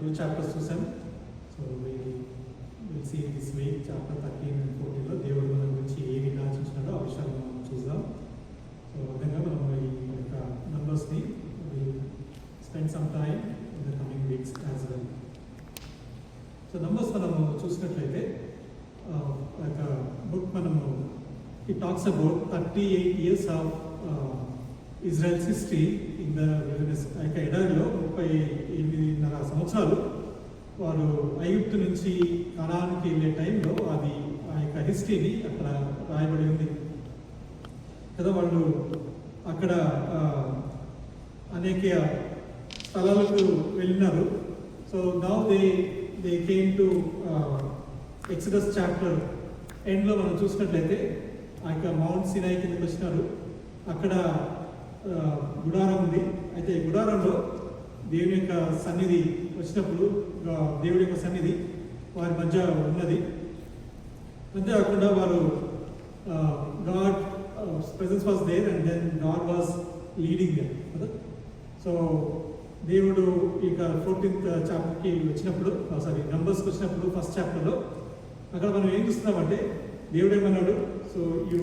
2 chapters చూసాం. So will see this week chapter 13 and 14లో దేవుడు మన గురించి ఏ విధంగా చూసినాడో ఆ విషయాలు మనం చూద్దాం. సో విధంగా మనం ఈ యొక్క నంబర్స్ని spend some time in the coming weeks as well. So Numbers మనము చూసినట్లయితే ఒక బుక్ మనము it talks about 38 years of Israel's history in the wilderness. ఆ యొక్క ఎడారిలో 38.5 సంవత్సరాలు వారు ఐగుప్తు నుంచి కనాన్కి వెళ్ళే టైంలో అది ఆ యొక్క హిస్టరీని అక్కడ రాయబడి ఉంది కదా. వాళ్ళు అక్కడ అనేక స్థలాలకు వెళ్ళినారు. So now they came to Exodus chapter ఎండ్లో మనం చూసినట్లయితే ఆ యొక్క మౌంట్ సినాయి కిందకి వచ్చినారు. అక్కడ గుడారం ఉంది. అయితే ఈ గుడారంలో దేవుని యొక్క సన్నిధి వచ్చినప్పుడు దేవుడి యొక్క సన్నిధి వారి మధ్య ఉన్నది. అంతేకాకుండా వారు God presence was there and then God was leading them కదా. సో దేవుడు ఇక 14th చాప్టర్కి వచ్చినప్పుడు నంబర్స్కి వచ్చినప్పుడు ఫస్ట్ చాప్టర్లో అక్కడ మనం ఏం చూస్తున్నామంటే దేవుడు ఏమన్నాడు, so you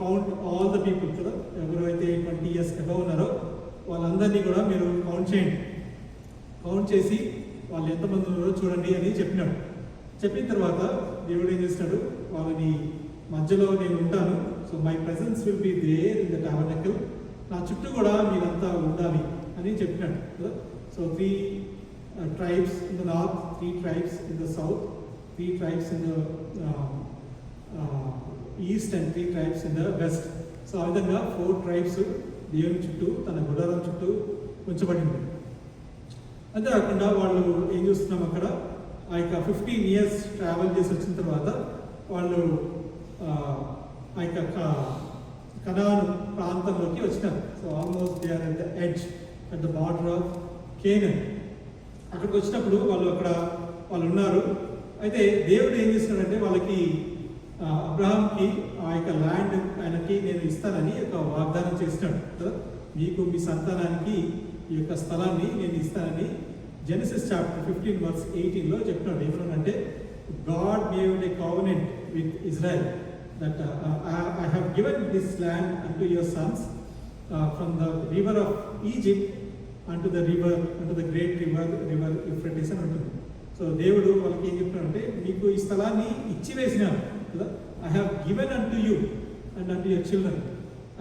count all the people కదా, ఎవరైతే 20 years అబవ్ ఉన్నారో వాళ్ళందరినీ కూడా మీరు కౌంట్ చేయండి, కౌంట్ చేసి వాళ్ళు ఎంతమంది ఉన్నారో చూడండి అని చెప్పినాడు. చెప్పిన తర్వాత దేవుడు ఏం చేస్తాడు, వాళ్ళని మధ్యలో నేను ఉంటాను, so my presence will be there in the tabernacle, నా చుట్టూ కూడా మీరంతా ఉండాలి అని చెప్పినాడు కదా. So 3 tribes in the north, 3 tribes in the south, 3 tribes in the east and 3 tribes in the west. So ఆ విధంగా 4 tribes దేవుని చుట్టూ తన గుడారం చుట్టూ ఉంచబడింది. అంతేకాకుండా వాళ్ళు ఏం చూస్తున్నాం అక్కడ ఆ యొక్క 15 years ట్రావెల్ చేసి వచ్చిన తర్వాత వాళ్ళు ఆ యొక్క కనాను ప్రాంతంలోకి వచ్చినారు. So almost they are at the edge at the border of Canaan. అక్కడికి వచ్చినప్పుడు వాళ్ళు ఉన్నారు. అయితే దేవుడు ఏం చేస్తున్నాడంటే వాళ్ళకి అబ్రహాంకి ఆ యొక్క ల్యాండ్ ఆయనకి నేను ఇస్తానని ఒక వాగ్దానం చేసినాడు కదా. మీకు మీ సంతానానికి ఈ యొక్క స్థలాన్ని నేను ఇస్తానని జెనసిస్ చాప్టర్ 15 verse 18లో చెప్తున్నాడు. ఏమన్నాడంటే God made a covenant with Israel that I have given this land unto your sons from the river of Egypt unto the great river Euphrates అని ఉంటుంది. సో దేవుడు వాళ్ళకి ఏం చెప్తున్నాడంటే మీకు ఈ స్థలాన్ని ఇచ్చి వేసినాను కదా, I have given unto you and unto your children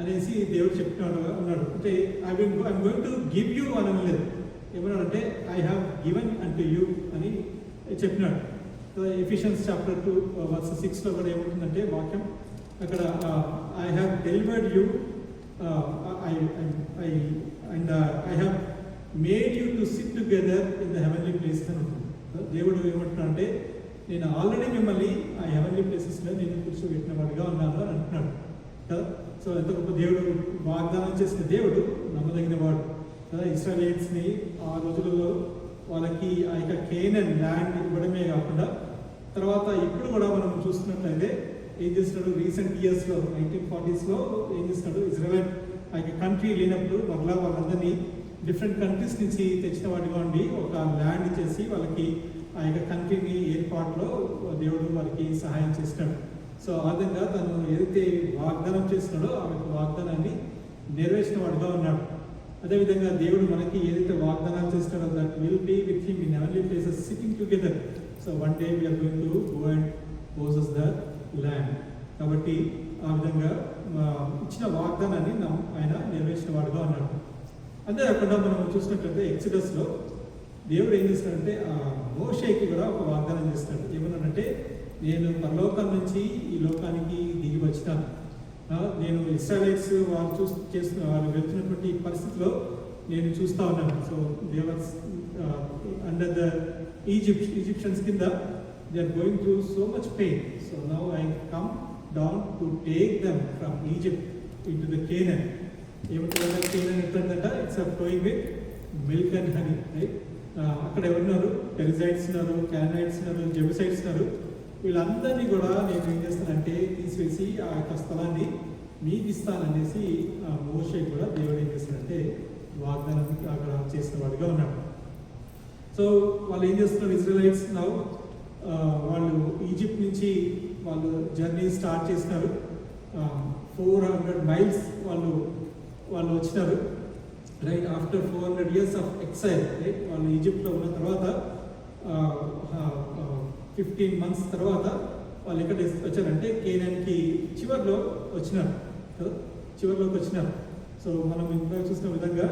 అనేసి దేవుడు చెప్తున్నాడు అన్నాడు. అంటే I'm going to give you అని అనలేదు, ఏమన్నాడంటే I have given unto you అని చెప్పినాడు. ఎఫిషియన్స్ చాప్టర్ 2 verse 6లో కూడా ఏముంటుందంటే వాక్యం అక్కడ I have delivered you and I have made you to SIT together in the heavenly places అని ఉంటుంది. దేవుడు ఏమంటున్నాడు అంటే నేను ఆల్రెడీ మిమ్మల్ని ఆ హెవెన్లీ ప్లేసెస్లో నేను కూర్చోబెట్టిన వాడిగా ఉన్నాను అని అంటున్నాడు కదా. సో ఎంత గొప్ప దేవుడు, వాగ్దానం చేసిన దేవుడు నమ్మదగిన వాడు కదా. ఇశ్రాయేలీయుల్స్ని ఆ రోజులలో వాళ్ళకి ఆ యొక్క కేనన్ ల్యాండ్ ఇవ్వడమే కాకుండా తర్వాత ఇప్పుడు కూడా మనం చూస్తున్నట్లయితే ఏం చేస్తున్నాడు, రీసెంట్ ఇయర్స్లో 1940sలో ఏం చేస్తున్నాడు, ఇజ్రాయెల్ ఆ యొక్క కంట్రీ లేనప్పుడు మరలా వాళ్ళందరినీ డిఫరెంట్ కంట్రీస్ నుంచి తెచ్చిన వాటిగా ఉండి ఒక ల్యాండ్ చేసి వాళ్ళకి ఆ యొక్క కంట్రీని ఏర్పాటులో దేవుడు వారికి సహాయం చేసినాడు. సో ఆ విధంగా తను ఏదైతే వాగ్దానం చేస్తున్నాడో ఆ యొక్క వాగ్దానాన్ని నెరవేర్చిన వాడుగా ఉన్నాడు. అదేవిధంగా దేవుడు మనకి ఏదైతే వాగ్దానాలు చేస్తున్నాడో that will be with him in heavenly places sitting together. So one day we're going to go and possess the land. కాబట్టి ఆ విధంగా ఇచ్చిన వాగ్దానాన్ని ఆయన నెరవేర్చిన వాడుగా ఉన్నాడు. అంతేకాకుండా మనం చూసినట్లయితే ఎక్సడస్లో దేవుడు ఏం చేస్తాడంటే ఆ మోషేకి కూడా ఒక వాగ్దానం చేస్తాడు. ఏమన్నాడంటే నేను పరలోకం నుంచి ఈ లోకానికి దిగి వచ్చినాను, నేను ఇశ్రాయేలీయుల్స్ వాళ్ళు వెళ్తున్నటువంటి పరిస్థితిలో నేను చూస్తూ ఉన్నాను. So they were under the Egyptians కింద they are going through so much pain. So now I come down to take them from Egypt into the Canaan. ఏమంటారు కేనన్ ఎట్లందంట, it's flowing with milk and honey, right. అక్కడ ఎవరున్నారు, పెరిజైట్స్ ఉన్నారు, కానానైట్స్ ఉన్నారు, జెబూసైట్స్ ఉన్నారు. వీళ్ళందరినీ కూడా నేను ఏం చేస్తానంటే తీసివేసి ఆ యొక్క స్థలాన్ని మీకు ఇస్తాననేసి మోషే కూడా దేవుడు ఏం చేస్తాడంటే వాగ్దానం అక్కడ చేసిన వాడిగా ఉన్నాడు. సో వాళ్ళు ఏం చేస్తున్నారు, ఇజ్రాయలైట్స్ నౌ వాళ్ళు ఈజిప్ట్ నుంచి వాళ్ళు జర్నీ స్టార్ట్ చేసినారు. 400 miles వాళ్ళు వచ్చినారు, right. After 400 years of exhale, right. వాళ్ళు ఈజిప్ట్లో ఉన్న తర్వాత 15 months తర్వాత వాళ్ళు ఎక్కడ వచ్చారంటే కేనాన్కి చివరిలో వచ్చినారు కదా, చివరిలోకి వచ్చినారు. సో మనం ఇంకా చూసిన విధంగా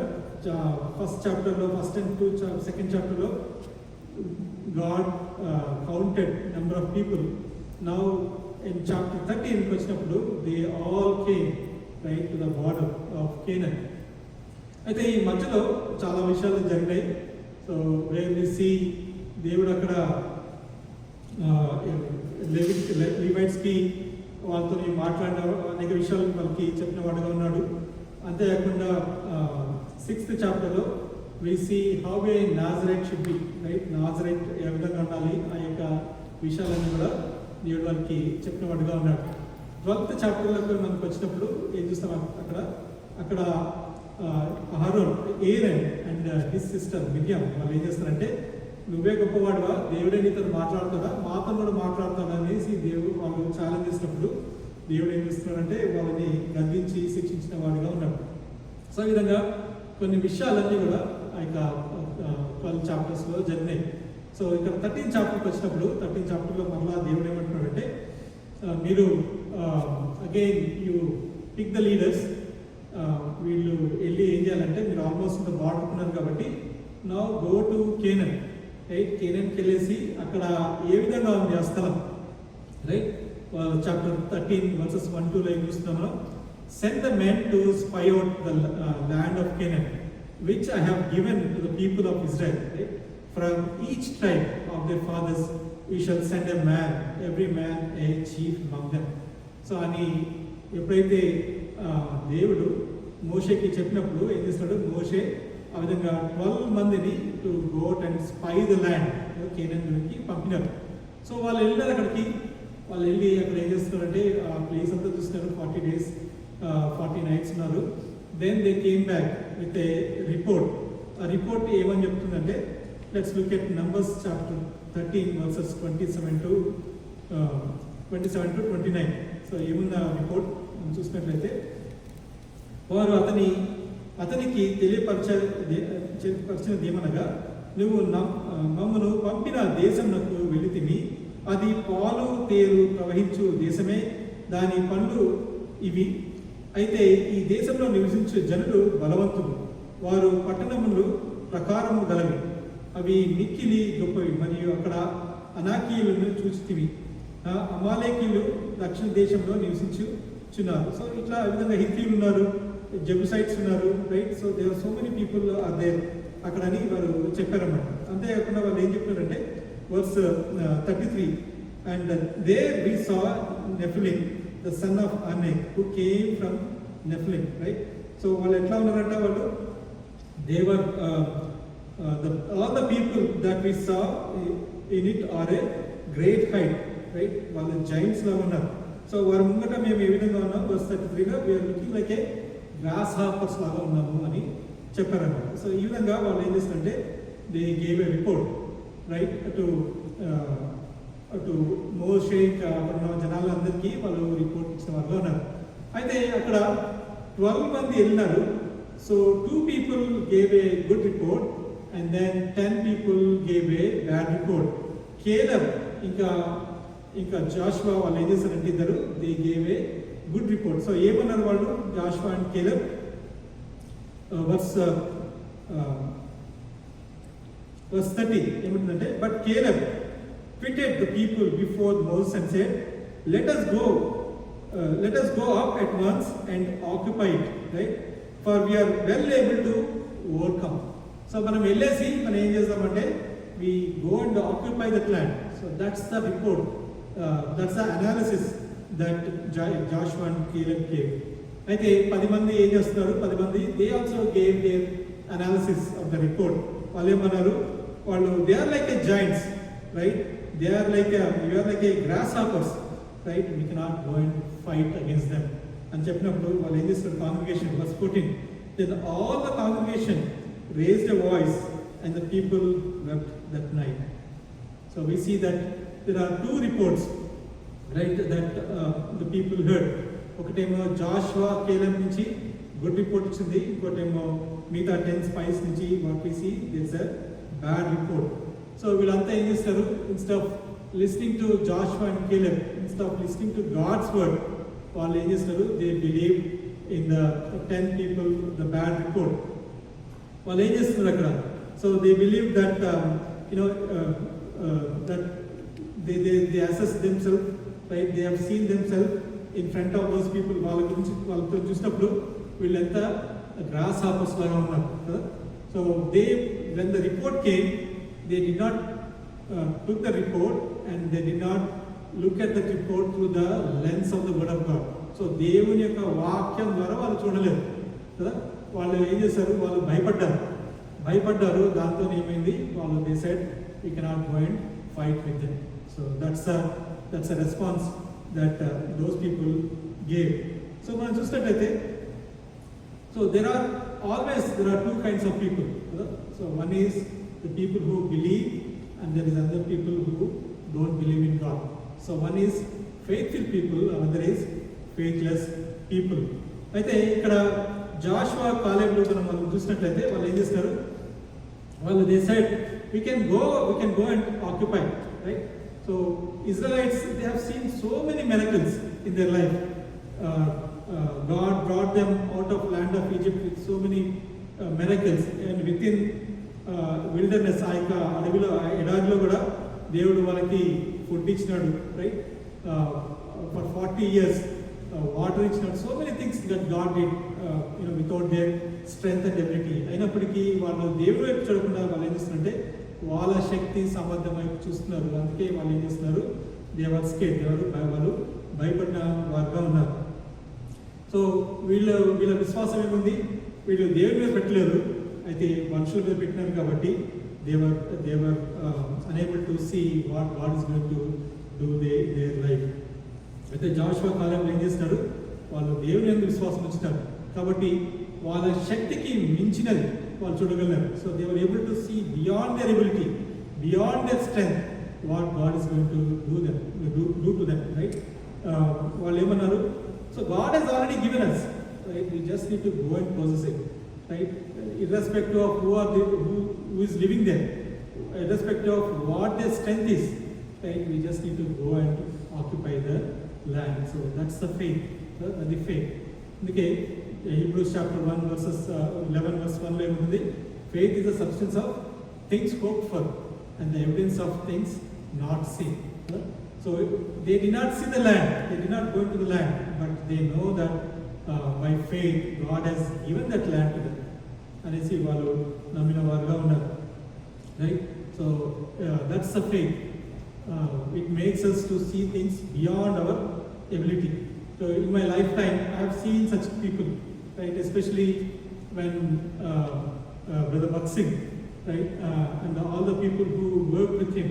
ఫస్ట్ చాప్టర్లో, ఫస్ట్ అండ్ సెకండ్ చాప్టర్లో God counted number of people. Now in chapter 13 వచ్చినప్పుడు they all came right to the border of Canaan. అయితే ఈ మధ్యలో చాలా విషయాలు జరిగినాయి. సో వేర్ వి సీ దేవుడు అక్కడ లివైట్స్కి వాళ్ళతో మాట్లాడిన అనేక విషయాలు వాళ్ళకి చెప్పిన వాడుగా ఉన్నాడు. అంతేకాకుండా 6th చాప్టర్లో we see how a Nazarite should be, right. Nazarite ఏ విధంగా ఉండాలి, ఆ యొక్క విషయాలన్నీ కూడా దేవుడు వాళ్ళకి చెప్పిన వాడుగా ఉన్నాడు. 12th చాప్టర్లోకి మనకు వచ్చినప్పుడు ఏం చూస్తాం, అక్కడ Aaron, Aaron and his sister మిర్యామ్ వాళ్ళు ఏం చేస్తారంటే, నువ్వే గొప్పవాడుగా, దేవుడే నీతో మాట్లాడుతాడా, మాతో కూడా మాట్లాడతాడా అనేసి దేవుడు వాళ్ళు ఛాలెంజ్ చేసినప్పుడు దేవుడు ఏం చేస్తున్నాడంటే వాళ్ళని గద్దించి శిక్షించిన వాడుగా ఉన్నాడు. సో ఈ విధంగా కొన్ని విషయాలన్నీ కూడా ఆ యొక్క 12 చాప్టర్స్లో జరిగినాయి. సో ఇక్కడ 13 చాప్టర్కి వచ్చినప్పుడు 13 చాప్టర్లో మళ్ళా దేవుడు ఏమంటున్నాడంటే, మీరు again you pick the leaders, వీళ్ళు వెళ్ళి ఏం చేయాలంటే, మీరు ఆల్మోస్ట్ బార్డర్ ఉన్నారు కాబట్టి now go to Canaan, right. కేనన్కి వెళ్ళేసి అక్కడ ఏ విధంగా ఉంది ఆ స్థలం, రైట్. చాప్టర్ 13 verses 1-2 ఏం చూస్తున్నాం మనం, send the men to spy out the land of Canaan which I have given to the people of Israel, right. From each tribe of their fathers we shall send a man, every man a chief among them. So అని ఎప్పుడైతే దేవుడు మోషేకి చెప్పినప్పుడు ఏం చేస్తాడు, మోషే ఆ విధంగా 12 మందిని to go out and spy the land కేనన్కి పంపినారు. సో వాళ్ళు వెళ్ళినారు అక్కడికి. వాళ్ళు వెళ్ళి అక్కడ ఏం చేస్తున్నారంటే ఆ ప్లేస్ అంతా చూస్తున్నారు. 40 days 40 nights ఉన్నారు. Then they came back with a report. ఆ రిపోర్ట్ ఏమని చెప్తుందంటే, let's look at numbers chapter 13 verses 27 to 29. సో ఏమున్న రిపోర్ట్ మనం చూసినట్లయితే, వారు అతనికి తెలియపరిచినది ఏమనగా, నువ్వు మమ్మను పంపిన దేశం నాకు వెళితివి, అది పాలు తేరు ప్రవహించు దేశమే, దాని పండ్లు ఇవి. అయితే ఈ దేశంలో నివసించే జనులు బలవంతులు, వారు పట్టణములు ప్రకారము గలవి, అవి మిక్కిలి గొప్పవి, మరియు అక్కడ అనాకీయులను చూచితివి, అమాలేకీయులు దక్షిణ దేశంలో నివసించుచున్నారు. సో ఇట్లా ఆ విధంగా హిత్తీయులు ఉన్నారు, జెబుసైట్స్ ఉన్నారు, right. So there are so many people are there అక్కడ అని వారు చెప్పారన్నమాట. అంతేకాకుండా వాళ్ళు ఏం చెప్పారంటే, verse 33, and there we saw Nephilim, the son of Anak, who came from Nephilim, right. So వాళ్ళు ఎట్లా ఉన్నారంటే, వాళ్ళు they were all the people that we saw in it are a great height, right. వాళ్ళు Giants లాగా ఉన్నారు. So వారి ముంగట మేము ఏ విధంగా ఉన్నాం, verse 33లో we are looking like a grasshoppers లాగా ఉన్నాము అని చెప్పారన్నమాట. సో ఈ విధంగా వాళ్ళు ఏం చేస్తారంటే, they gave a report, right, అటు మోషే అక్కడ ఉన్న జనాలందరికీ వాళ్ళు రిపోర్ట్ ఇచ్చిన వాళ్ళు ఉన్నారు. అయితే అక్కడ 12 మంది వెళ్ళినారు. So 2 people gave a good report and then 10 people gave a bad report. కేలబ్ ఇంకా జాషువా వాళ్ళు ఏం చేశారంటే, ఇద్దరు they gave a good report. So ఏమన్నారు వాళ్ళు, జాషువా అండ్ కేలబ్, verse 30 ఏమంటుందంటే, but కేలబ్ quitted the people before Moses and said, let us go up at once and occupy it, right, for we are well able to overcome. So మనం వెళ్ళేసి మనం ఏం చేస్తామంటే, we go and occupy that land. So that's the report, that's the analysis that Joshua and Caleb gave. అయితే 10 మంది ఏం చేస్తున్నారు, 10 మంది they also gave their analysis of the report. వాళ్ళు ఏమన్నారు, వాళ్ళు they are like a giants, right. You are like a grasshoppers, right. We cannot go and fight against them అని చెప్పినప్పుడు వాళ్ళు ఏం చేస్తారు, congregation, verse 14, then all the congregation raised a voice and the people wept that night. So we see that there are two reports, right, that the people heard. ఒకటేమో Joshua Caleb నుంచి good report వచ్చింది, ఇంకోటేమో మిగతా 10 spies నుంచి what we see this a bad report. So వీళ్ళంతా ఏం చేస్తారు, instead of listening to Joshua and Caleb, instead of listening to God's word, వాళ్ళు ఏం చేస్తారు, they believe in the 10 people the bad report. వాళ్ళు ఏం చేస్తున్నారు అక్కడ, so they believe that that they assess themselves, right? They have seen themselves in front of those people. వాళ్ళతో చూసినప్పుడు వీళ్ళంతా గ్రాస్ హాపర్స్ లాగా ఉన్నారు కదా. So when the report came, they did not took the report and they did not look at the report through the lens of the word of God. So దేవుని యొక్క వాక్యం ద్వారా వాళ్ళు చూడలేదు కదా. వాళ్ళు ఏం చేశారు, వాళ్ళు భయపడ్డారు. దాంతో ఏమైంది, వాళ్ళు they said we cannot go and fight with them. So that's a response that those people gave. So మనం చూసినట్లయితే, so there are two kinds of people. So one is the people who believe and there is other people who don't believe in God. So one is faithful people, another is faithless people. అయితే ఇక్కడ జాషువా కాలేబ్లో మనం చూసినట్లయితే వాళ్ళు ఏం చేస్తారు, వాళ్ళు they said we can go and occupy, right? So Israelites, they have seen so many miracles in their life. God brought them out of land of Egypt with so many miracles, and within wilderness, అడవిలో ఎడారిలో కూడా దేవుడు వాళ్ళకి food ఇచ్చినాడు, right? For 40 years water ఇచ్చినాడు. So many things that God did without their strength and ability. అయినప్పటికీ వాళ్ళు దేవుడు వైపు చూడకుండా వాళ్ళు ఏం చేస్తున్నారంటే వాళ్ళ శక్తి సామర్థ్యం వైపు చూస్తున్నారు. అందుకే వాళ్ళు ఏం చేస్తున్నారు, దేవర్ స్కేట్, వాళ్ళు భయపడిన వారుగా ఉన్నారు. సో వీళ్ళ విశ్వాసం ఏముంది, వీళ్ళు దేవుడి మీద పెట్టలేరు, అయితే మనుషుల మీద పెట్టినారు. కాబట్టి they were unable to see what God is going to do their life. అయితే జాషువా కాలంలో ఏం చేస్తున్నారు, వాళ్ళు దేవుని యందు విశ్వాసం ఉంచుతారు కాబట్టి వాళ్ళ శక్తికి మించినది వాళ్ళు చూడగలరు. So they were able to see beyond their ability, beyond their strength, what God is going to do to them, right? వాళ్ళు ఏమన్నారు, so God has already given us, right? We just need to go and possess it, right? Irrespective of who is living there, irrespective of what their strength is, right? We just need to go and occupy the land. So that's the faith, the faith. Okay, Hebrews chapter 1 verses 11 verse 1 lo emundi, faith is the substance of things hoped for and the evidence of things not seen. So they did not see the land, they did not go into the land, but they know that by faith God has given that land to them anesi vallu namina varuga unnaru, right? So that's the faith. It makes us to see things beyond our ability. So in my lifetime I have seen such people, right? Especially when Brother Baksing, right, and all the people who worked with him,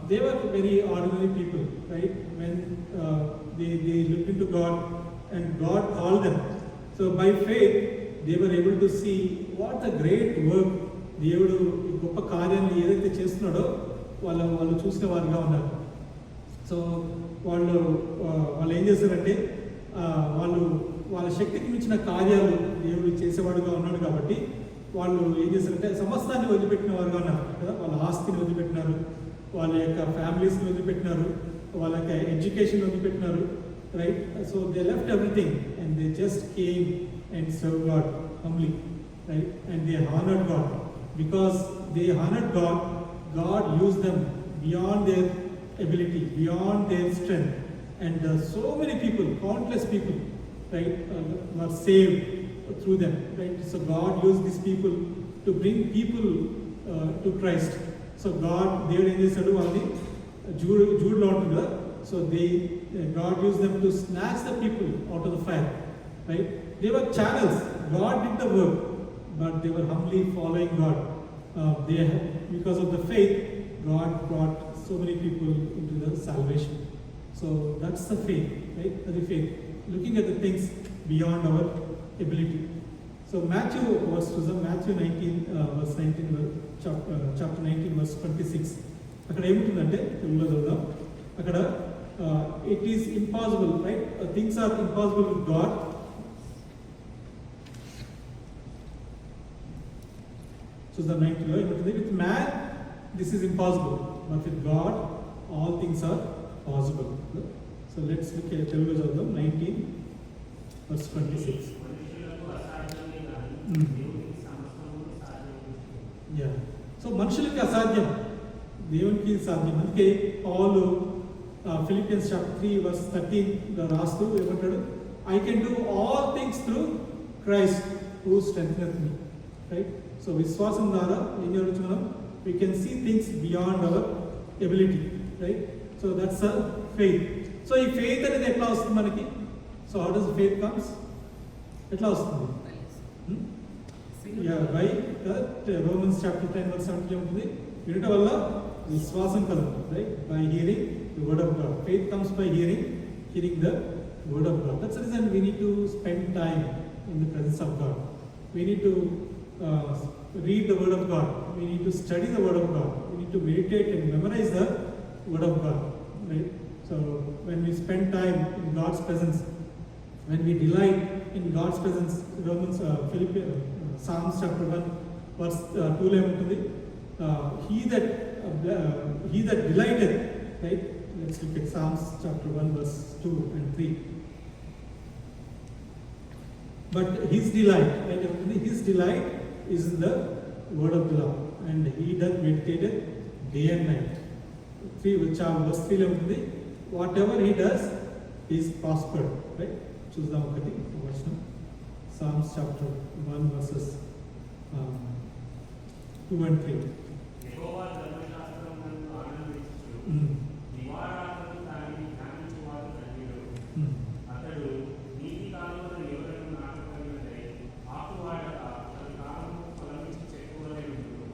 they were very ordinary people, right? When they looked into God and God called them, so by faith they were able to see what the great work దేవుడు గొప్ప కార్యాన్ని ఏదైతే చేస్తున్నాడో వాళ్ళు చూసిన వారుగా ఉన్నారు. So వాళ్ళు ఏం చేశారంటే వాళ్ళ శక్తికి మించిన కార్యాలు దేవుడు చేసేవాడుగా ఉన్నాడు కాబట్టి వాళ్ళు ఏం చేశారంటే సమస్తాన్ని వదిలిపెట్టిన వారుగా ఉన్నారు కదా. వాళ్ళ ఆస్తిని వదిలిపెట్టినారు, వాళ్ళ యొక్క ఫ్యామిలీస్ని వదిలిపెట్టినారు, వాళ్ళ యొక్క ఎడ్యుకేషన్ వదిలిపెట్టినారు, right? So they left everything and they just came and serve God humbly, right? And they honoured God. Because they honored God, God used them beyond their ability, beyond their strength, and so many people, countless people, right, were saved through them, right? So God used these people to bring people to Christ. So God, దేవుడు ఏం చేశాడు, వాళ్ళని జూడ్లో ఉంటుంది కదా. So God used them to snatch the people out of the fire, right? They were channels. God did the work, but they were humbly following God. Because of the faith, God brought so many people into the salvation. So that's the faith, right? The faith, looking at the things beyond our ability. So Matthew verse చూద్దాం. Matthew 19 verse 19 chapter 19 verse 26. అక్కడ ఏముంటుందంటే తెలుగులో చూద్దాం. అక్కడ it is impossible, right? Things are impossible with God. చూద్దాం 19లో ఏముంటుంది? With man this is impossible, but with God all things are possible. So let's look at తెలుగులో చదువుదాం 19 వర్స్ 26. సో మనుషులకి అసాధ్యం, దేవునికి సాధ్యం. అందుకే పౌలు ఫిలిపియన్స్ చాప్టర్ 3 వర్స్ 13 రాస్తూ ఏమంటాడు? I can do all things through Christ who strengtheneth me. Right? So విశ్వాసం ద్వారా ఏం చేయవచ్చు మనం? We can see things beyond our ability. Right? So that's a faith. So ఈ ఫెయిత్ అనేది ఎట్లా వస్తుంది మనకి? So how does faith comes? ఎట్లా వస్తుంది? బై రోమన్స్ చాప్టర్ 10 వర్స్ 17 ఉంటుంది. వినటం వల్ల విశ్వాసం కలుగుతుంది. Right? By hearing the word of God. Faith comes by hearing the word of God. That's the reason we need to spend time in the presence of God. We need to read the word of God. We need to study the word of God. We need to meditate and memorize the word of God. Right? So when we spend time in God's presence, when we delight in God's presence, Romans, Psalms chapter 1 verse 2 lo ఉంటుంది. He that delighted, right? Let's look at Psalms chapter 1 verse 2 and 3. But his delight, right? His delight is in the word of the Lord, and he doth meditate day and night. 3 verse 3 లో ఉంటుంది. Whatever he does is prospered. Right? చూద్దాం ఒకటి వచనం. Psalms chapter 1 verses 2 and 3. యెహోవా ధర్మశాస్త్రమును ఆనందించుచు దివారాత్రము దానిని ధ్యానించువాడు ధన్యుడు. అతడు నీతి కాలమున ఎవరైనా నాటకమైనదై ఆకువాడక అది కాలము ఫలమిచ్చి చెక్కువలే ఉండును.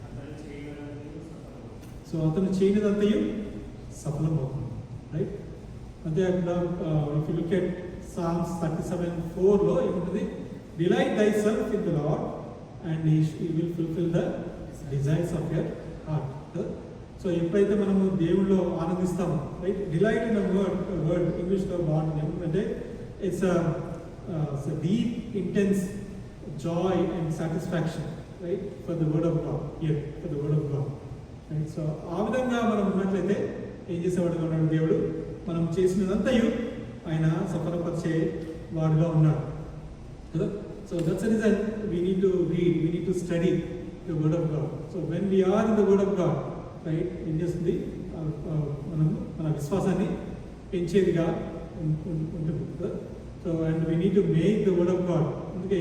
అతడు చేయగలదంతయు సఫలమవుతుంది. సో అతను చేయనిదంతయు సఫలమవుతుంది. రైట్? అంటే అక్కడ if you look at Psalms 37:4 లో ఏముంటుంది? Delight thyself in the Lord and he will fulfill the desires of your heart. So ఎప్పుడైతే మనము దేవుళ్ళో ఆనందిస్తామో, రైట్? డిలైట్ ఇన్ వర్డ్ ఇంగ్లీష్లో బాగుంటుంది. ఎందుకంటే it's deep intense Joy and satisfaction, right? For the word of God, here for the word of God. Right? So ఆ విధంగా మనం ఉన్నట్లయితే ఏం చేసేవాడుగా ఉన్నాడు దేవుడు? మనం చేసినదంతయు ఆయన సఫలపరిచే వాడుగా ఉన్నాడు కదా. So that's the reason we need to read, we need to study the word of God. So when we're in the word of God, right, ఏం చేస్తుంది? మనం మన విశ్వాసాన్ని పెంచేదిగా ఉంటుంది కదా. So and we need to make the word of God. అందుకే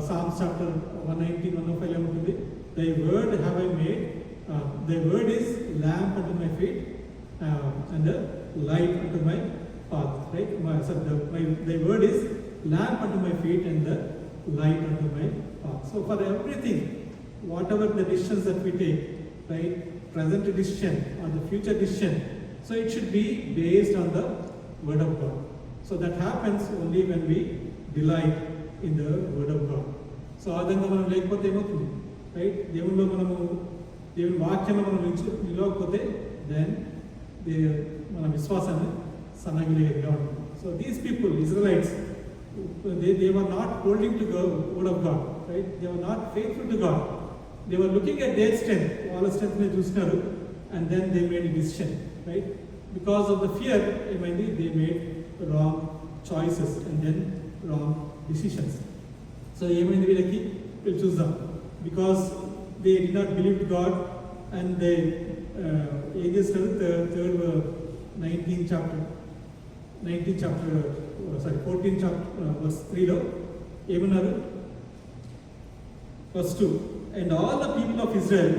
Psalms chapter 119, 105 ఏముంటుంది? Thy word have I made, thy word is lamp unto my feet and a light unto my path. Right? Thy word is lamp unto my feet and the light unto my path. So for everything, whatever the decisions that we take, right, present decision or the future decision, so it should be based on the word of God. So that happens only when we delight in the word of God. So ఆ విధంగా మనం లేకపోతే ఏమవుతుంది? Right? దేవుని వాక్యంలో మనం నిలవకపోతే then మన విశ్వాసాన్ని సన్నగిలిగా ఉంటుంది. So these people, Israelites, they were not holding to the word of God, right? They were not faithful to God. They were looking at their strength, వాళ్ళ strength ని చూస్తున్నారు, and then they made a decision, right? Because of the fear, ఏమైంది? They made wrong choices and then wrong decisions. So ఏమైంది వీళ్ళకి? వీళ్ళు చూద్దాం. Because they did not believe God and they ఏం చేస్తారు? 14th chapter verse 3 లో ఏమన్నారు? Verse 2, and all the people of Israel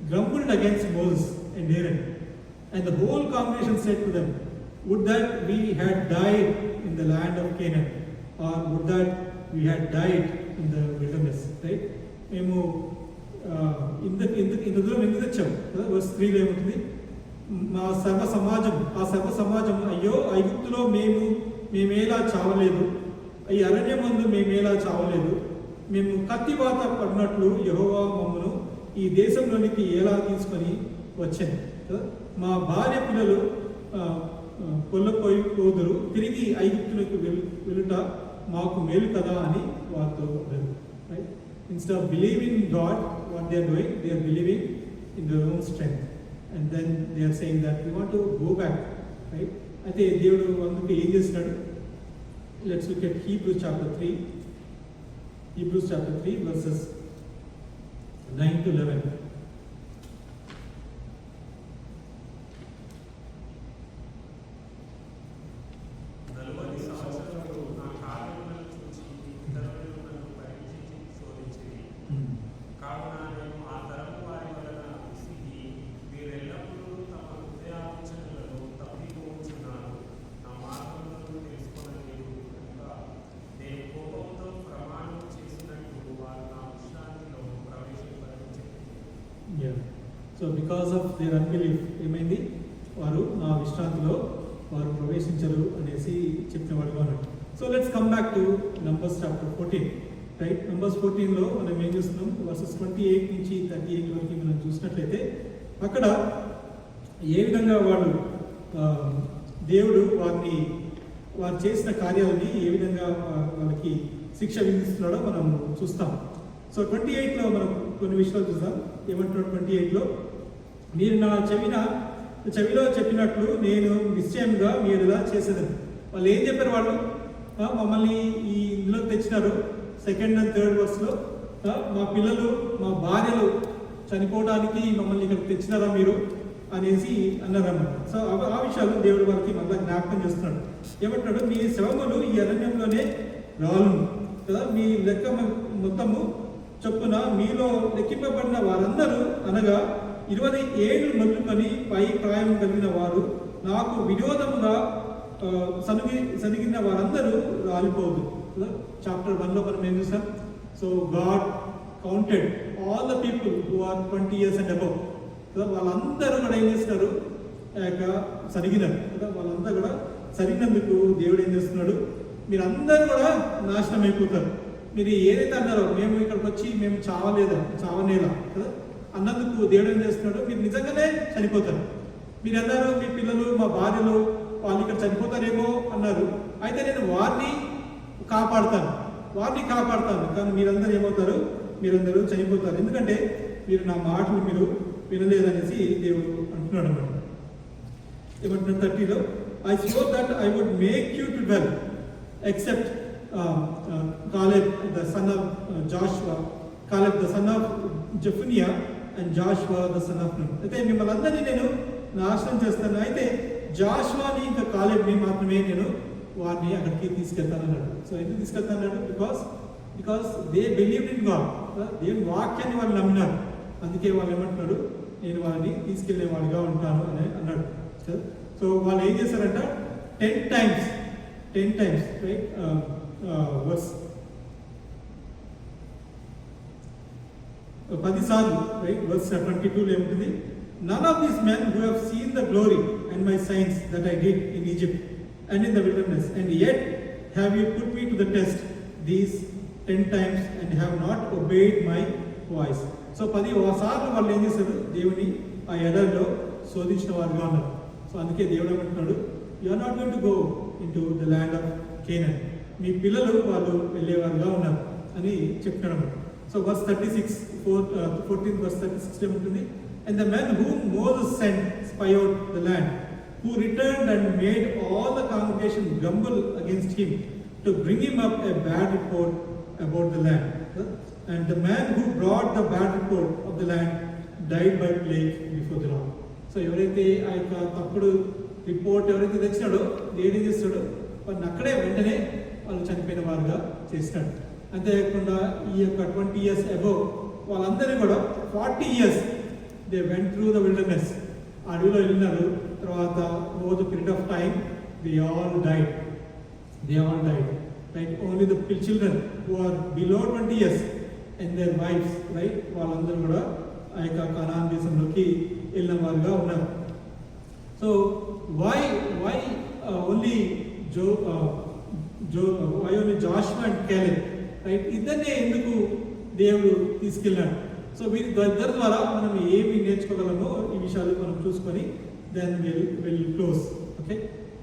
grumbled against Moses and Aaron, and the whole congregation said to them, would that we had died in the land of Canaan, or would that we had died in the wilderness. Right? మేము ఇంత దూరం ఎందుకు తెచ్చాం కదా. Verse 3 లో ఏముంటుంది? ఆ సర్వ సమాజం అయ్యో ఐగుప్తులో మేమేలా చావలేదు, ఈ అరణ్యమందు మేమేలా చావలేదు, మేము కత్తివాత పడినట్లు యెహోవా మమ్మను ఈ దేశంలోనికి ఎలా తీసుకొని వచ్చాను. మా భార్య పిల్లలు కొల్లపోదురు, తిరిగి ఐగుప్తులకు వెళ్ళుట మాకు మేలు కదా అని వారితో right. Instead of believing in God, what they are doing, they are believing in their own strength, and then they are saying that we want to go back, right? అయితే దేవుడు అందుకు ఏం చేస్తున్నాడు? Let's look at Hebrews chapter 3 verses 9 to 11. So because of their unbelief ఏమైంది? వారు నా విశ్రాంతిలో వారు ప్రవేశించరు అనేసి చెప్పిన వాడుగా ఉన్నాడు. So let's come back to Numbers chapter 14, right. Numbers 14లో మనం ఏం చూస్తున్నాం? వర్సెస్ 28 నుంచి 38 వరకు మనం చూసినట్లయితే అక్కడ ఏ విధంగా దేవుడు వారు చేసిన కార్యాలని ఏ విధంగా వాళ్ళకి శిక్ష విధిస్తున్నాడో మనం చూస్తాం. సో 28లో మనం కొన్ని విషయాలు చూద్దాం. ఏమంటున్నాడు 28లో? మీరు నా చెవిలో చెప్పినట్లు నేను నిశ్చయంగా మీరు ఇలా చేసేదని. వాళ్ళు ఏం చెప్పారు? వాళ్ళు మమ్మల్ని ఈ ఇందులో తెచ్చినారు. 2nd and 3rd వర్స్లో మా పిల్లలు మా భార్యలు చనిపోవడానికి మమ్మల్ని ఇక్కడ తెచ్చినారా మీరు అనేసి అన్నారన్నమాట. సో ఆ విషయాలు దేవుడు వారికి మళ్ళీ జ్ఞాపకం చేస్తున్నాడు. ఏమంటున్నాడు? మీ శవములు ఈ అరణ్యంలోనే రాలును కదా, మీ లెక్క మొత్తము చొప్పున మీలో లెక్కింపబడిన వారందరూ అనగా 20 ఏళ్ళు మొదలుకొని పై ప్రాయం కలిగిన వారు నాకు విరోధముగా సనిగిన వారందరూ రాలిపోదు. చాప్టర్ 1లో మనం ఏం చూసాం? So God counted all the people who are 20 years and above. వాళ్ళందరూ కూడా ఏం చేస్తున్నారు? సరిగినారు కదా. వాళ్ళంతా కూడా సరిగినందుకు దేవుడు ఏం చేస్తున్నాడు? మీరందరూ కూడా నాశనం అయిపోతారు. మీరు ఏదైతే అన్నారో మేము ఇక్కడికి వచ్చి మేము చావనేలా కదా అన్నందుకు దేవుడు ఏం చేస్తున్నాడు? మీరు నిజంగానే చనిపోతారు. మీరు అన్నారు మీ పిల్లలు మా భార్యలు వాళ్ళు ఇక్కడ చనిపోతారేమో అన్నారు. అయితే నేను వారిని కాపాడుతాను కానీ మీరందరూ ఏమవుతారు? మీరందరూ చనిపోతారు. ఎందుకంటే మీరు నా మాటలు మీరు వినలేదనేసి దేవుడు అంటున్నాడు అన్నమాట. ఏమంటున్నాడు 30లో? I swore that I would make you to dwell except Caleb the son of Joshua, Caleb the son of Jephunneh and Joshua the son of Nun. అయితే మిమ్మల్ని అందరినీ నేను నాశనం చేస్తాను. అయితే జాషువాని ఇంకా కాలేబ్ని మాత్రమే నేను వారిని అక్కడికి తీసుకెళ్తానన్నాడు. సో ఎందుకు తీసుకెళ్తానన్నాడు? Because they believed in God. దేవుని వాక్యాన్ని వాళ్ళు నమ్మినారు. అందుకే వాళ్ళు ఏమంటున్నాడు? నేను వారిని తీసుకెళ్లేవాడిగా ఉంటాను అని అన్నాడు. సో వాళ్ళు ఏం చేశారంట? 10 times రైట్. వర్స్ 10 సార్లు రైట్. వర్స్ 22లో ఏముంటుంది? None of these men who have seen the glory and my signs that I did in Egypt and in the wilderness, and yet have you put me to the test these 10 times and have not obeyed my voice. So 10 సార్లు వాళ్ళు ఏం చేశారు? దేవుని ఆ ఎడల్లో శోధించిన వారుగా ఉన్నారు. So అందుకే దేవుడు ఏమంటున్నాడు? You are not going to go into the land of Canaan. మీ పిల్లలు వాళ్ళు వెళ్ళేవారుగా ఉన్నారు అని చెప్తున్నాడు. సో వర్స్ 14 వర్స్ 36 ఏముంటుంది? And the men whom Moses sent spy out the land, who returned and made all the congregation grumble against him to bring him up a bad report about the land. And the man who brought the bad report of the land died by plague before the Lord. So ఎవరైతే ఆ యొక్క తప్పుడు report ఎవరైతే తెచ్చినాడో దేవుడు ఏం చేస్తాడో వారిని అక్కడే వెంటనే వాళ్ళు చనిపోయిన వారుగా చేస్తాడు. అంతేకాకుండా ఈ యొక్క 20 years above వాళ్ళందరినీ కూడా 40 years they went through the wilderness. అడవిలో వెళ్ళినారు. తర్వాత over the period of time they all died. Right? Only the children who are below 20 years and their wives, right? వాళ్ళందరూ కూడా ఆ యొక్క కనాన్ దేశంలోకి వెళ్ళిన వారుగా ఉన్నారు. So why only why only Joshua and Caleb, right? ఇద్దరినే ఎందుకు దేవుడు తీసుకెళ్ళాడు? సో వీరి ఇద్దరి ద్వారా మనం ఏమి నేర్చుకోగలమో ఈ విషయాలు మనం చూసుకొని then will close. Okay,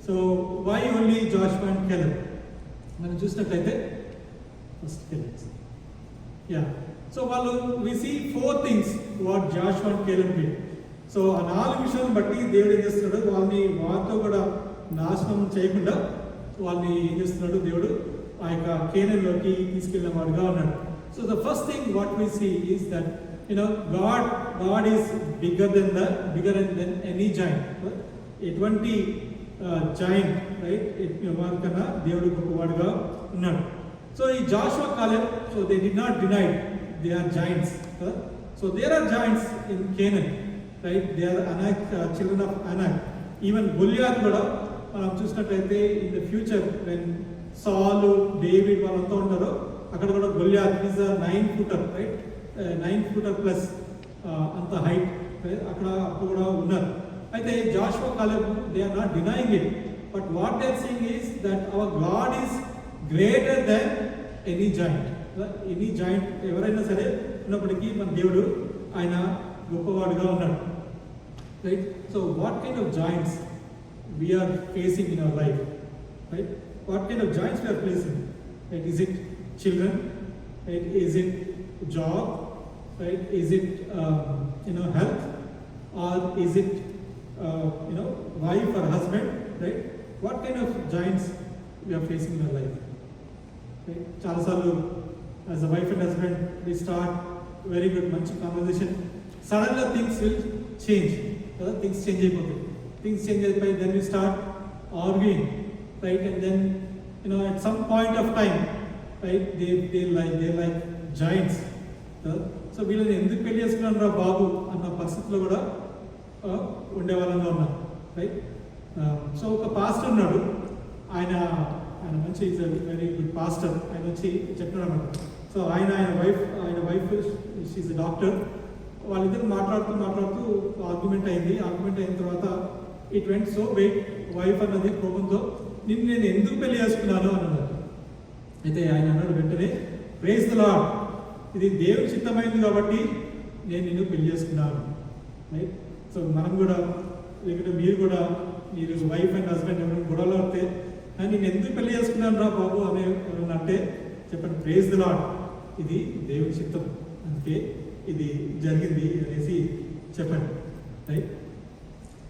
so why only Joshua and Caleb మనం చూసినట్లయితే ఫస్ట్ క్యాలెబ్, యా. సో వాళ్ళు we see 4 things what Joshua and Caleb did. So ఆ 4 విషయాలను బట్టి దేవుడు ఏం చేస్తున్నాడు, వాళ్ళని వారితో కూడా నాశనం చేయకుండా వాళ్ళని ఏం చేస్తున్నాడు, దేవుడు ఆ యొక్క కేనన్లోకి తీసుకెళ్ళిన వాడుగా ఉన్నాడు. So the first thing what we see is that God is bigger than any giant. ఎటువంటి జాయింట్, రైట్, వారికన్నా దేవుడు గొప్పవాడుగా ఉన్నాడు. సో ఈ Joshua Caleb, so they did not deny they are giants. So there are giants in Canaan, right? They are Anak, children of Anak. Even Goliath కూడా మనం చూసినట్లయితే in the future when Saul, David వాళ్ళంతా ఉంటారో అక్కడ కూడా Goliath is 9 footer, right? 9 footer plus అంత height అక్కడ కూడా ఉన్నారు. అయితే Joshua Caleb they are not denying it, but what they are saying is that our God is greater than any giant. Any giant ఎవరైనా సరే ఉన్నప్పటికీ మన దేవుడు ఆయన గొప్పవాడుగా ఉన్నాడు, right? So what kind of giants we are facing in our life, right? What kind of giants we are facing, right? Is it children, right? Is it job, right? Is it health, or is it wife or husband, right? What kind of giants we are facing in our life, right? Chala salu as a wife and husband we start very good manchi conversation, suddenly things will change, things change అయిపోతాయి. Things change, then we start arguing, right? And then at some point of time, right, they like giants. So వీళ్ళని ఎందుకు పెళ్లి చేసుకున్నాను రా బాబు అన్న పరిస్థితిలో కూడా ఉండేవాళ్ళంగా ఉన్నాం, రైట్? సో ఒక పాస్టర్ ఉన్నాడు, ఆయన మంచి వెరీ గుడ్ పాస్టర్. ఆయన వచ్చి చెప్పినాడు అన్నమాట. సో ఆయన వైఫ్ షీఈ్ ఎ డాక్టర్. వాళ్ళిద్దరు మాట్లాడుతూ ఆర్గ్యుమెంట్ అయింది. ఆర్గ్యుమెంట్ అయిన తర్వాత it went so wait, wife అన్నది కోపంతో నేను ఎందుకు పెళ్లి చేసుకున్నాను అని అన్నారు. అయితే ఆయన అన్నాడు వెంటనే, ప్రైజ్ ది లార్డ్, ఇది దేవుని చిత్తమైంది కాబట్టి నేను నిన్ను పెళ్లి చేసుకున్నాను, రైట్? సో మనం కూడా, లేకపోతే మీరు వైఫ్ అండ్ హస్బెండ్ ఎవరైనా గొడవలు పడితే నేను ఎందుకు పెళ్లి చేసుకున్నాను రా బాబు అని ఎవరైనా అంటే చెప్పండి, ప్రైజ్ ది లార్డ్, ఇది దేవుని చిత్తం, అందుకే ఇది జరిగింది అనేసి చెప్పండి, right?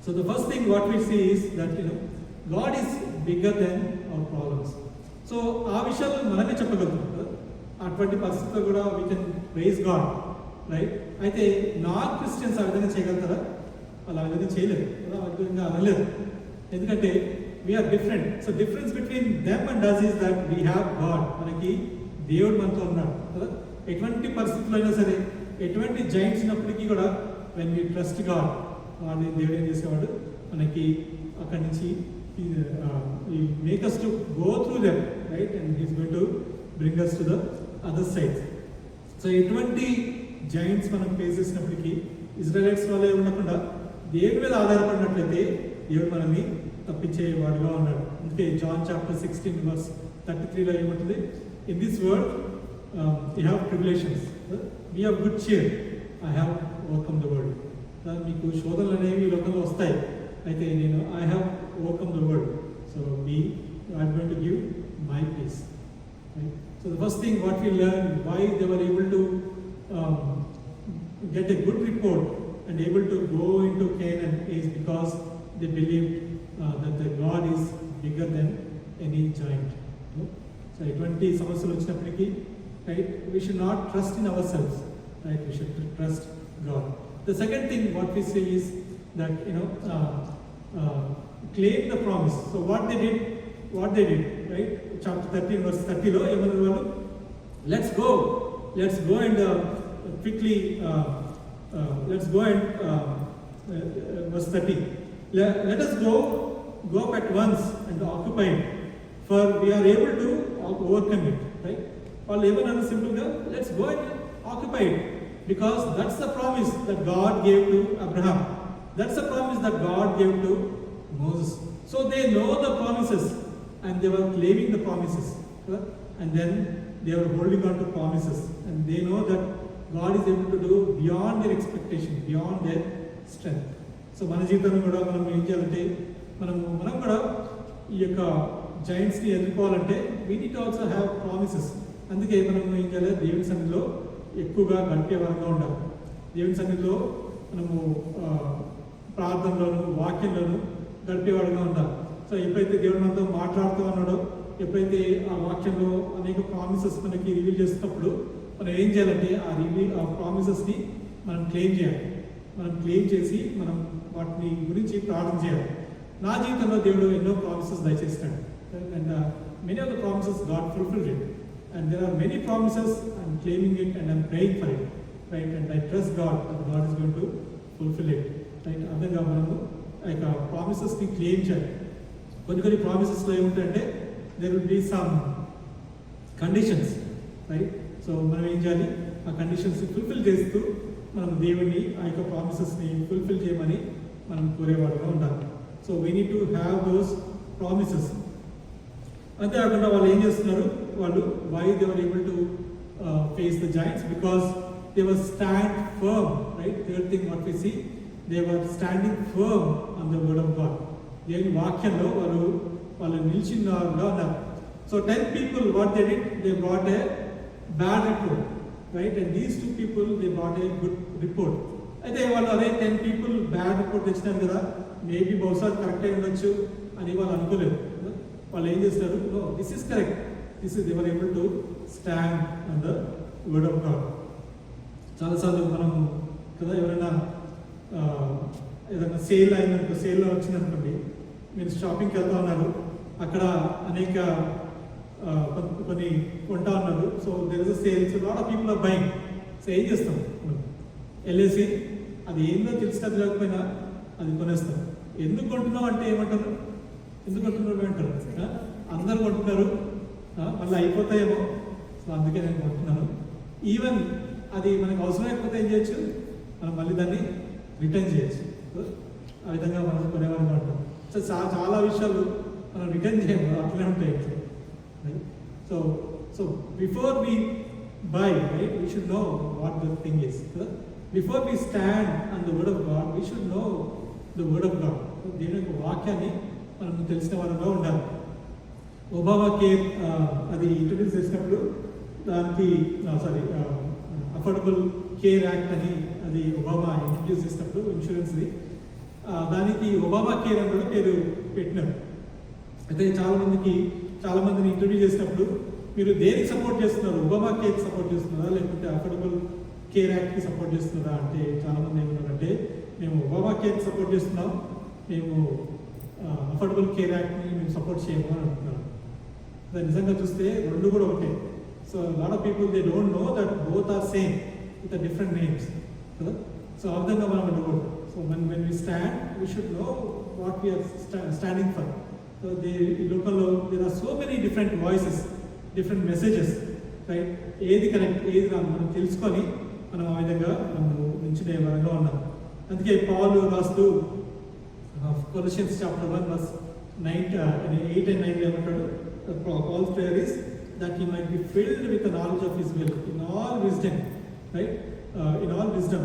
So the first thing what we see is that God is bigger than our problems. So ఆ విషయాలు మనమే చెప్పగలుగుతాం కదా, అటువంటి పరిస్థితుల్లో కూడా we can praise God, right? అయితే నాన్ క్రిస్టియన్స్ ఆ విధంగా చేయగలుగుతారా? వాళ్ళు ఆ విధంగా చేయలేరు కదా, ఆ విధంగా అనలేదు. ఎందుకంటే we're different. So difference between them and us is that we have God. మనకి దేవుడు మనతో ఉన్నాడు కదా. ఎటువంటి పరిస్థితుల్లో అయినా సరే, ఎటువంటి జాయింట్స్ ఉన్నప్పటికీ కూడా when we trust God, వాడిని దేవుడు ఏం చేసేవాడు, మనకి అక్కడి నుంచి make us to go through them, right? And he is going to bring us to the other side. So ఎటువంటి జాయింట్స్ మనం ఫేస్ చేసినప్పటికీ ఇజ్రాయెలైట్స్ వాళ్ళే ఉండకుండా దేవుడి మీద ఆధారపడినట్లయితే దేవుడు మనల్ని తప్పించేవాడుగా ఉన్నాడు. అందుకే జాన్ చాప్టర్ 16:33లో ఏమంటుంది, in this world you have tribulations, be of good cheer, I have overcome the world. మీకు శోధనలు అనేవి ఈ లోకంలో వస్తాయి, అయితే నేను I have overcome the world. So I am going to give my peace, right? So the first thing what we learn, why they were able to get a good report and able to go into Canaan is because they believed that the God is bigger than any giant. So eటువంటి సమస్యలు వచ్చినప్పటికీ, right, we should not trust in ourselves, right? We should trust God. The second thing what we see is that claim the promise. So what they did, right? Chapter 13:30లో ఏమన్నారు వాళ్ళు, let's go and quickly let's go and verse 30, let us go up at once and occupy it, for we are able to overcome it, right? వాళ్ళు ఏమన్నారు సింపుల్గా, let's go and occupy it, because that's the promise that God gave to Abraham, that's the promise that God gave to Moses. So they know the promises, and they were claiming the promises, and then they were holding on to promises, and they know that God is able to do beyond their expectation, beyond their strength. So మన జీవితంలో కూడా మనం ఏం చేయాలంటే మనం కూడా ఈ యొక్క జైంట్స్ని ఎదుర్కోవాలంటే we need also have promises. అందుకే మనం ఏం చేయాలి, దేవుని సన్నిధిలో ఎక్కువగా గడిపే వారంగా ఉండాలి. దేవుని సన్నిధిలో మనము ప్రార్థనలోను వాక్యంలోను గడిపేవాడుగా ఉండాలి. సో ఎప్పుడైతే దేవుడు మనతో మాట్లాడుతూ ఉన్నాడో, ఎప్పుడైతే ఆ వాక్యంలో అనేక ప్రామిసెస్ మనకి రివీల్ చేస్తున్నప్పుడు మనం ఏం చేయాలంటే ఆ ప్రామిసెస్ని మనం క్లెయిమ్ చేయాలి. మనం క్లెయిమ్ చేసి మనం వాటిని గురించి ప్రార్థన చేయాలి. నా జీవితంలో దేవుడు ఎన్నో ప్రామిసెస్ దయచేస్తాడు, and many of the promises God fulfilled it, and there are many promises I'm claiming it and I'm praying for it, right, and I trust God that God is going to fulfil it, right. అర్థంగా మనము ఆ యొక్క ప్రామిసెస్ని claim చేయాలి. కొన్ని ప్రామిసెస్లో ఏముంటాయంటే there will be some conditions, right. So మనం ఏం చేయాలి, ఆ కండిషన్స్ని ఫుల్ఫిల్ చేస్తూ మనం దేవుణ్ణి ఆ యొక్క ప్రామిసెస్ని ఫుల్ఫిల్ చేయమని మనం కోరేవాడుగా ఉండాలి. So we need to have those promises. అంతేకాకుండా వాళ్ళు ఏం చేస్తున్నారు, వాళ్ళు why they were able to face the giants, because they were stand firm, right. Third thing what we see, they were standing firm on the word of God. దేవుని వాక్యంలో వాళ్ళు నిలిచినారుగా ఉన్నారు. So 10 people what they did, they brought a bad report, right, and these 2 people they brought a good report. అయితే వాళ్ళు అదే 10 people bad report తెచ్చినారు కదా, మేబీ బహుశా కరెక్ట్ అయి ఉండొచ్చు అని వాళ్ళు అనుకోలేదు. వాళ్ళు ఏం చేస్తారు, this is correct, they were able to stand on the word of God. చాలాసార్లు మనం కదా ఎవరైనా ఏదైనా సేల్ అయిందనుకో, సేల్లో వచ్చిందనుకోండి, మీరు షాపింగ్కి వెళ్తా ఉన్నారు, అక్కడ అనేక కొన్ని కొంటా ఉన్నారు. So there is a sale, so lot of people are buying. So ఏం చేస్తాం, వెళ్ళేసి అది ఏందో తెలిసినది లేకపోయినా అది కొనేస్తాం. ఎందుకు కొంటున్నావు అంటే ఏమంటారు, ఎందుకు కొంటున్నారు అంటారు, అందరు కొంటున్నారు మళ్ళీ అయిపోతాయేమో, సో అందుకే నేను కొంటున్నాను. ఈవెన్ అది మనకు అవసరం అయిపోతే ఏం చేయొచ్చు, మనం మళ్ళీ దాన్ని రిటర్న్ చేయొచ్చు. ఆ విధంగా మనం కొనేవాళ్ళగా ఉంటాం. సో చాలా విషయాలు మనం రిటర్న్ చేయము, అట్లనే ఉంటాయి. So before we buy, right, we should know what the thing is. Before we stand on the word of God, we should know the word of God. దేవుని యొక్క వాక్యాన్ని మనం తెలిసిన వారంగా ఉండాలి. ఒబామా కేర్ అది ఇంట్రడ్యూస్ చేసినప్పుడు దానికి అఫోర్డబుల్ కేర్ యాక్ట్ అని అది ఒబామా ఇంట్రడ్యూస్ చేసినప్పుడు ఇన్సూరెన్స్ది, దానికి ఒబామా కేర్ అని కూడా పేరు పెట్టినారు. అయితే చాలా మందిని ఇంటర్వ్యూ చేసినప్పుడు మీరు దేనికి సపోర్ట్ చేస్తున్నారు, ఒబామా కేర్కి సపోర్ట్ చేస్తున్నారా లేకపోతే అఫోర్డబుల్ కేర్ యాక్ట్కి సపోర్ట్ చేస్తున్నారా అంటే చాలామంది ఏమన్నారంటే మేము ఒబామా కేర్కి సపోర్ట్ చేస్తున్నాం, మేము అఫోర్డబుల్ కేర్ యాక్ట్ని మేము సపోర్ట్ చేయము అని అంటున్నారు. అది నిజంగా చూస్తే రెండు కూడా ఒకటే. So lot of people they don't know that both are same with different names కదా. సో ఆ విధంగా మనం ఉండకూడదు. So when we stand, we should know what we are standing for. So ఈ లోకంలో there are so many different voices, different messages, right? ఏది correct ఏది wrong మనం తెలుసుకొని మనం ఆ విధంగా మనము నించునే వారంగా ఉన్నాం. అందుకే పౌలు రాస్తూ కొలసియన్స్ చాప్టర్ 1 verse 8 and 9 ఏమంటాడు, Paul's prayer is that he might be filled with the knowledge of his will in all wisdom, right, in all wisdom,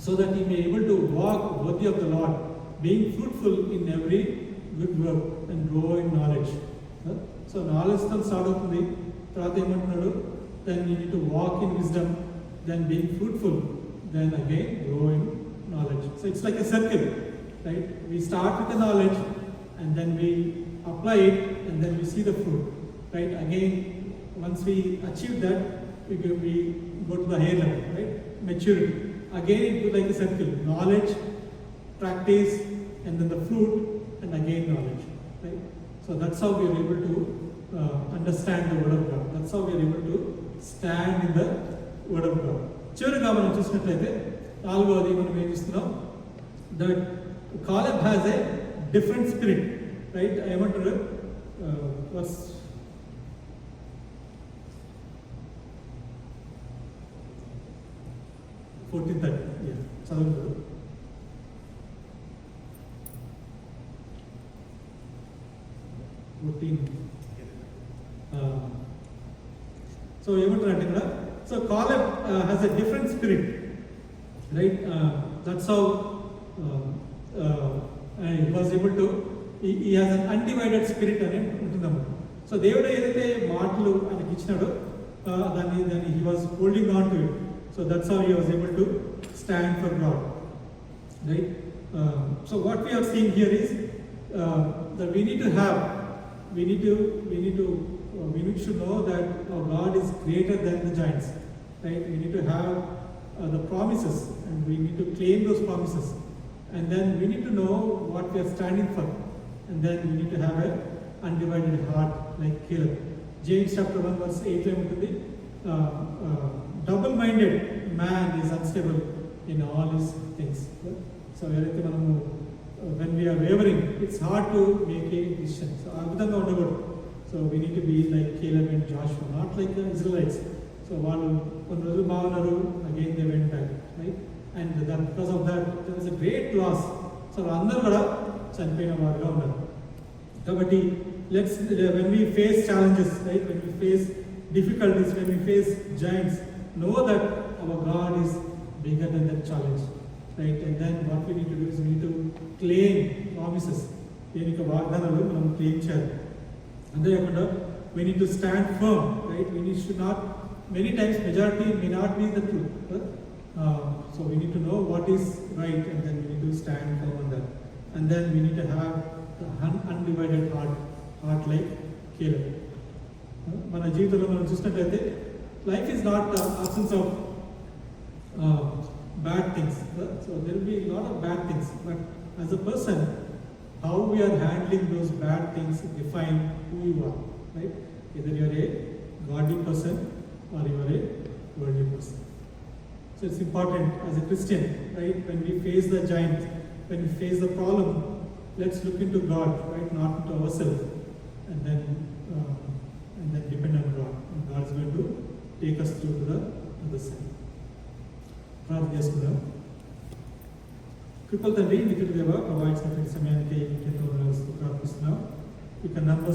so that he may able to walk worthy of the Lord, being fruitful in every good work and grow in knowledge. So knowledge తో start అవుతుంది. తర్వాత ఏమంటున్నాడు, then you need to walk in wisdom, then being fruitful, then again grow in knowledge. So it's like a circle, right? We start with the knowledge and then we apply it and then we see the fruit, right? Again, once we achieve that, we go to the higher level, right? Maturity. Again it goes like a circle, knowledge, practice, and then the fruit, and again knowledge, right? So that's how we are able to understand the word of God. That's how we are able to stand in the word of God. చివరిగా మనం చూసినట్లయితే నాలుగవది మనం ఏం చూస్తున్నాం, that Caleb has a different spirit, right. ఏమంటారు verse 14:30 చదువు. 14. So ఏమంటారంటే ఇక్కడ, so Caleb has a different spirit, right? That's how he was able to, he has an undivided spirit అని ఉంటుందన్నమాట. సో దేవుడు ఏదైతే మాటలు ఆయనకి ఇచ్చినాడో దాన్ని he was holding on to it. So that's how he was able to stand for God, right? So what we are seeing here is that we need to know that our God is greater than the giants, right? We need to have the promises, and we need to claim those promises, and then we need to know what we are standing for, and then we need to have a undivided heart like Caleb. James chapter 1 verse 8 lo untundi, double-minded man is unstable in all his things. So when we are wavering, it's hard to make a decision. So aa vidhanga undagodu. So we need to be like Caleb and Joshua, not like the Israelites. So వాళ్ళు కొన్ని రోజులు బాగున్నారు, again they went back, right? And that because of that there was a great loss. So అందరూ కూడా చనిపోయిన వారుగా ఉన్నారు. కాబట్టి when we face challenges, right, when we face difficulties, when we face giants, know that our God is bigger than that challenge, right? And then what we need to do is we need to claim promises. దేనిక వాగ్దానాలు మనం claim చేయాలి. అంతేకాకుండా we need to stand firm, right? Many times majority may not be the truth, so we need to know what is right, and then we need to stand firm on that. And then we need to have the undivided heart like Caleb. మన జీవితంలో మనం చూసినట్లయితే life is not the absence of bad things. So there will be a lot of bad things, but as a person, how we are handling those bad things define who you are, right? Either you are a godly person or you are a worldly person. So it's important as a Christian, right? When we face the giant, when we face the problem, let's look into God, right? Not into ourselves, and then depend on God. And God is going to take us through to the other side. ప్రార్థన చేసుకుందాం. కృపల తండ్రి, మిత్రుల దేవ, ప్రవాహించినటువంటి సమయానికి ఎంతో ప్రార్థిస్తున్నాం. ఇక number